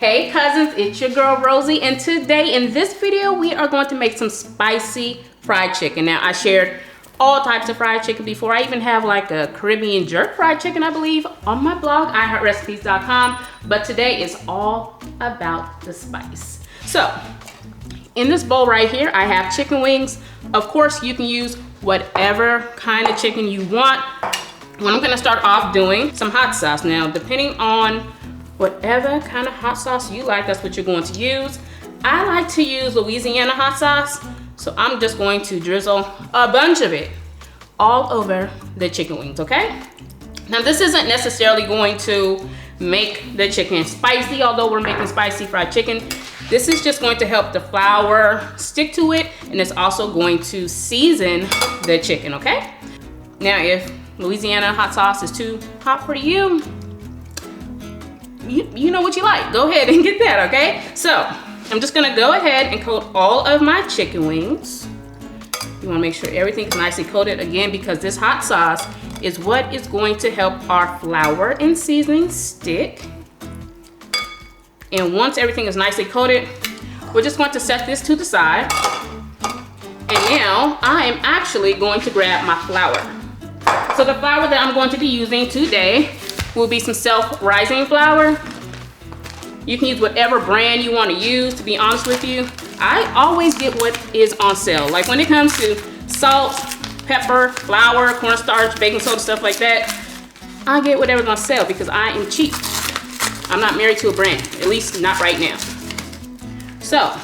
Hey cousins, it's your girl Rosie, and today in this video we are going to make some spicy fried chicken. Now I shared all types of fried chicken before. I even have like a Caribbean jerk fried chicken, I believe, on my blog, iHeartRecipes.com. But today is all about the spice. So in this bowl right here, I have chicken wings. Of course, you can use whatever kind of chicken you want. Well, I'm gonna start off doing some hot sauce. Now, depending on whatever kind of hot sauce you like, that's what you're going to use. I like to use Louisiana hot sauce, so I'm just going to drizzle a bunch of it all over the chicken wings, okay? Now, this isn't necessarily going to make the chicken spicy, although we're making spicy fried chicken. This is just going to help the flour stick to it, and it's also going to season the chicken, okay? Now, if Louisiana hot sauce is too hot for you, you know what you like. Go ahead and get that, okay? So, I'm just gonna go ahead and coat all of my chicken wings. You wanna make sure everything is nicely coated, again, because this hot sauce is what is going to help our flour and seasoning stick. And once everything is nicely coated, we're just going to set this to the side. And now, I am actually going to grab my flour. So the flour that I'm going to be using today will be some self-rising flour. You can use whatever brand you want to use, to be honest with you. I always get what is on sale. Like when it comes to salt, pepper, flour, cornstarch, baking soda, stuff like that, I get whatever's on sale because I am cheap. I'm not married to a brand, at least not right now. So,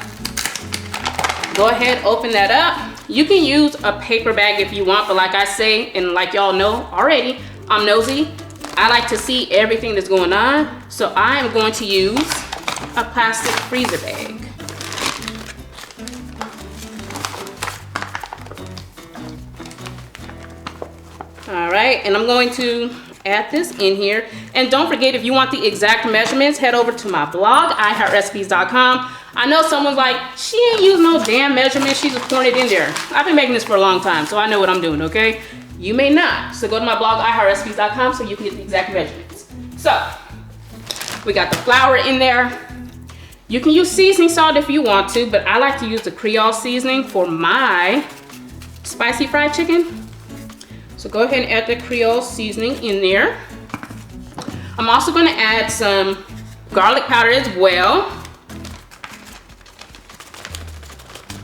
go ahead, open that up. You can use a paper bag if you want, but like I say, and like y'all know already, I'm nosy. I like to see everything that's going on, so I am going to use a plastic freezer bag. All right, and I'm going to add this in here. And don't forget, if you want the exact measurements, head over to my blog, iHeartRecipes.com. I know someone's like, she ain't using no damn measurements, she just pouring it in there. I've been making this for a long time, so I know what I'm doing, okay? You may not. So go to my blog, iHeartRecipes.com, so you can get the exact measurements. So, we got the flour in there. You can use seasoning salt if you want to, but I like to use the Creole seasoning for my spicy fried chicken. So go ahead and add the Creole seasoning in there. I'm also gonna add some garlic powder as well.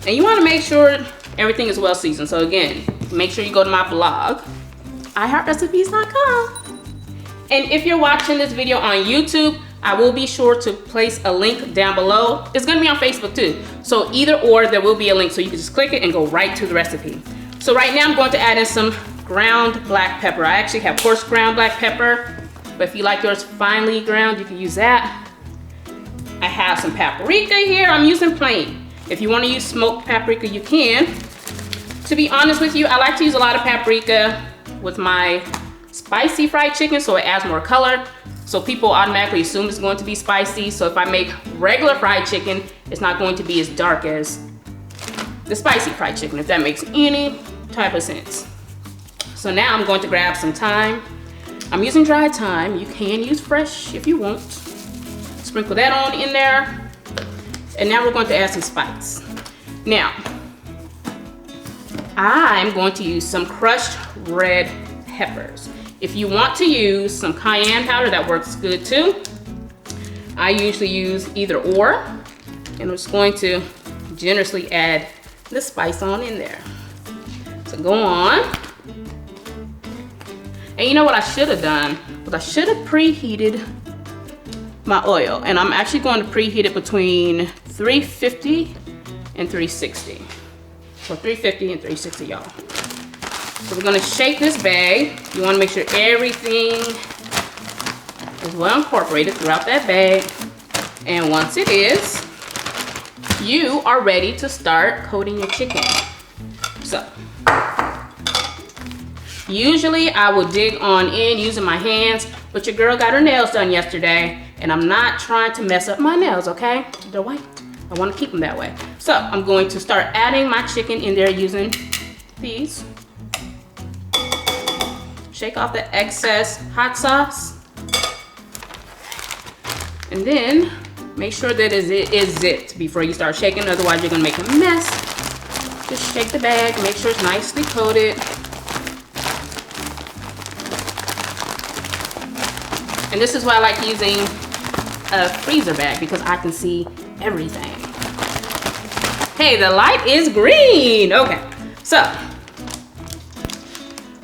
And you wanna make sure everything is well seasoned. So again, make sure you go to my blog, iHeartRecipes.com. And if you're watching this video on YouTube, I will be sure to place a link down below. It's gonna be on Facebook too. So either or, there will be a link, so you can just click it and go right to the recipe. So right now I'm going to add in some ground black pepper. I actually have coarse ground black pepper, but if you like yours finely ground, you can use that. I have some paprika here. I'm using plain. If you want to use smoked paprika, you can. To be honest with you, I like to use a lot of paprika with my spicy fried chicken, so it adds more color. So people automatically assume it's going to be spicy. So if I make regular fried chicken, it's not going to be as dark as the spicy fried chicken, if that makes any type of sense. So now I'm going to grab some thyme. I'm using dried thyme. You can use fresh if you want. Sprinkle that on in there. And now we're going to add some spice. Now, I'm going to use some crushed red peppers. If you want to use some cayenne powder, that works good too. I usually use either or. And I'm just going to generously add the spice on in there. So go on. And you know what I should have done? Was I should have preheated my oil. And I'm actually going to preheat it between 350 and 360. So 350 and 360, y'all. So we're gonna shake this bag. You wanna make sure everything is well incorporated throughout that bag. And once it is, you are ready to start coating your chicken. So, usually I would dig on in using my hands, but your girl got her nails done yesterday, and I'm not trying to mess up my nails, okay? They're white. I want to keep them that way. So I'm going to start adding my chicken in there using these. Shake off the excess hot sauce. And then Make sure that it is zipped before you start shaking, otherwise you're gonna make a mess. Just shake the bag, make sure it's nicely coated. And this is why I like using a freezer bag, because I can see everything. Hey, the light is green. Okay, so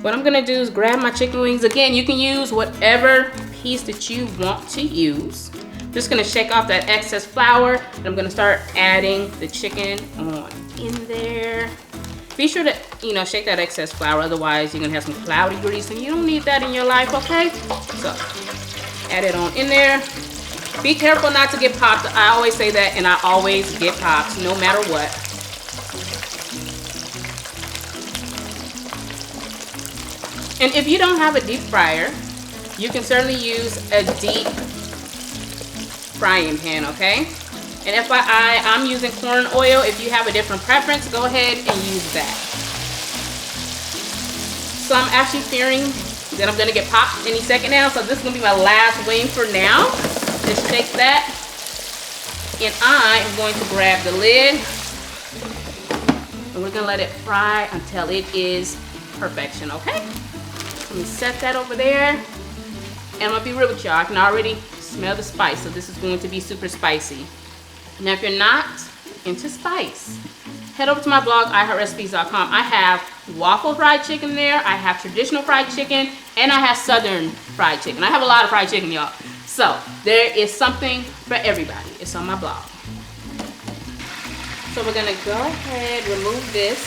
what I'm gonna do is grab my chicken wings. Again, you can use whatever piece that you want to use. Just gonna shake off that excess flour, and I'm gonna start adding the chicken on in there. Be sure to, you know, shake that excess flour, otherwise you're gonna have some cloudy grease, and you don't need that in your life, okay? So, add it on in there. Be careful not to get popped. I always say that, and I always get popped, no matter what. And if you don't have a deep fryer, you can certainly use a deep frying pan, okay? And FYI, I'm using corn oil. If you have a different preference, go ahead and use that. So I'm actually fearing that I'm gonna get popped any second now, so this is gonna be my last wing for now. Just shake that. And I am going to grab the lid, and we're gonna let it fry until it is perfection, okay? Let me set that over there. And I'm gonna be real with y'all, I can already smell the spice, so this is going to be super spicy. Now, if you're not into spice, head over to my blog, iHeartRecipes.com. I have waffle fried chicken there, I have traditional fried chicken, and I have southern fried chicken. I have a lot of fried chicken, y'all. So, there is something for everybody. It's on my blog. So we're gonna go ahead, remove this.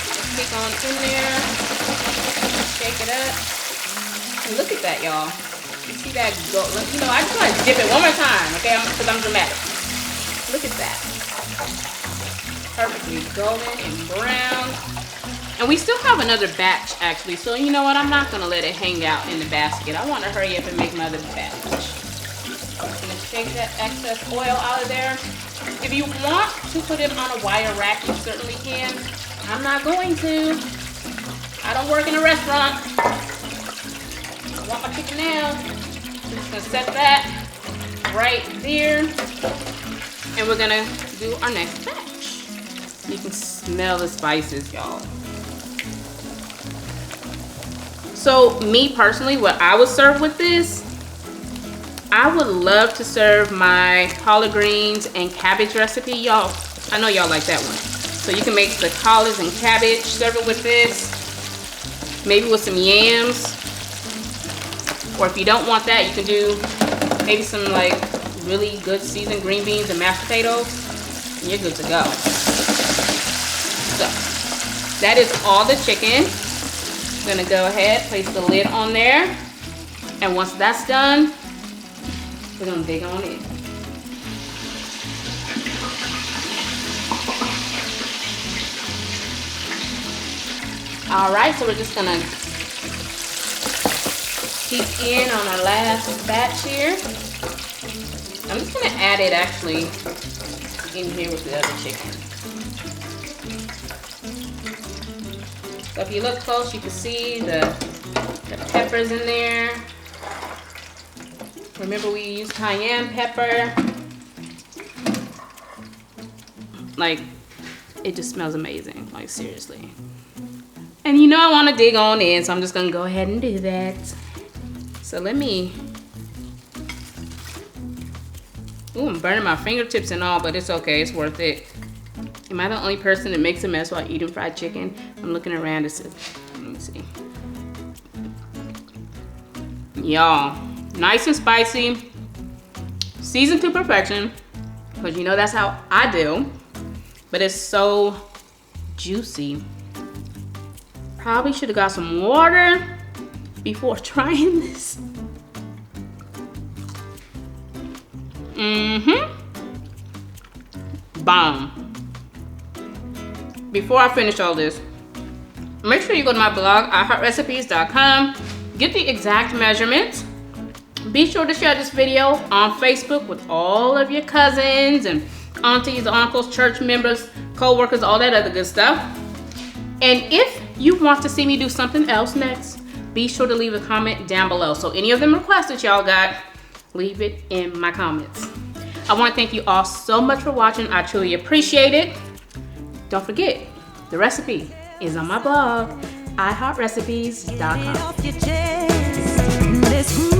Let's stick on in there, shake it up. And look at that, y'all. You see that go? You know, I just want to dip it one more time, okay? Because I'm dramatic. Look at that. Perfectly golden and brown. And we still have another batch, actually. So you know what? I'm not going to let it hang out in the basket. I want to hurry up and make my other batch. I'm going to shake that excess oil out of there. If you want to put it on a wire rack, you certainly can. I'm not going to. I don't work in a restaurant. I want my chicken now. I'm just gonna set that right there. And we're gonna do our next batch. You can smell the spices, y'all. So me personally, what I would serve with this, I would love to serve my collard greens and cabbage recipe, y'all. I know y'all like that one. So you can make the collards and cabbage, serve it with this. Maybe with some yams. Or if you don't want that, you can do maybe some like really good seasoned green beans and mashed potatoes, and you're good to go. So that is all the chicken. I'm gonna go ahead, place the lid on there, and once that's done, we're gonna dig on in. All right, so we're just gonna keep in on our last batch here. I'm just gonna add it actually in here with the other chicken. So if you look close, you can see the peppers in there. Remember, we used cayenne pepper. Like, it just smells amazing, like seriously. And you know I want to dig on in, so I'm just gonna go ahead and do that. So let me, ooh, I'm burning my fingertips and all, but it's okay, it's worth it. Am I the only person that makes a mess while eating fried chicken? I'm looking around to see, let me see. Y'all, nice and spicy, seasoned to perfection, because you know that's how I do, but it's so juicy. Probably should have got some water before trying this. Bomb. Before I finish all this, make sure you go to my blog, iHeartRecipes.com, get the exact measurements. Be sure to share this video on Facebook with all of your cousins and aunties, uncles, church members, co-workers, all that other good stuff. And if you want to see me do something else next, be sure to leave a comment down below. So any of them requests that y'all got, leave it in my comments. I want to thank you all so much for watching. I truly appreciate it. Don't forget, the recipe is on my blog, iHeartRecipes.com.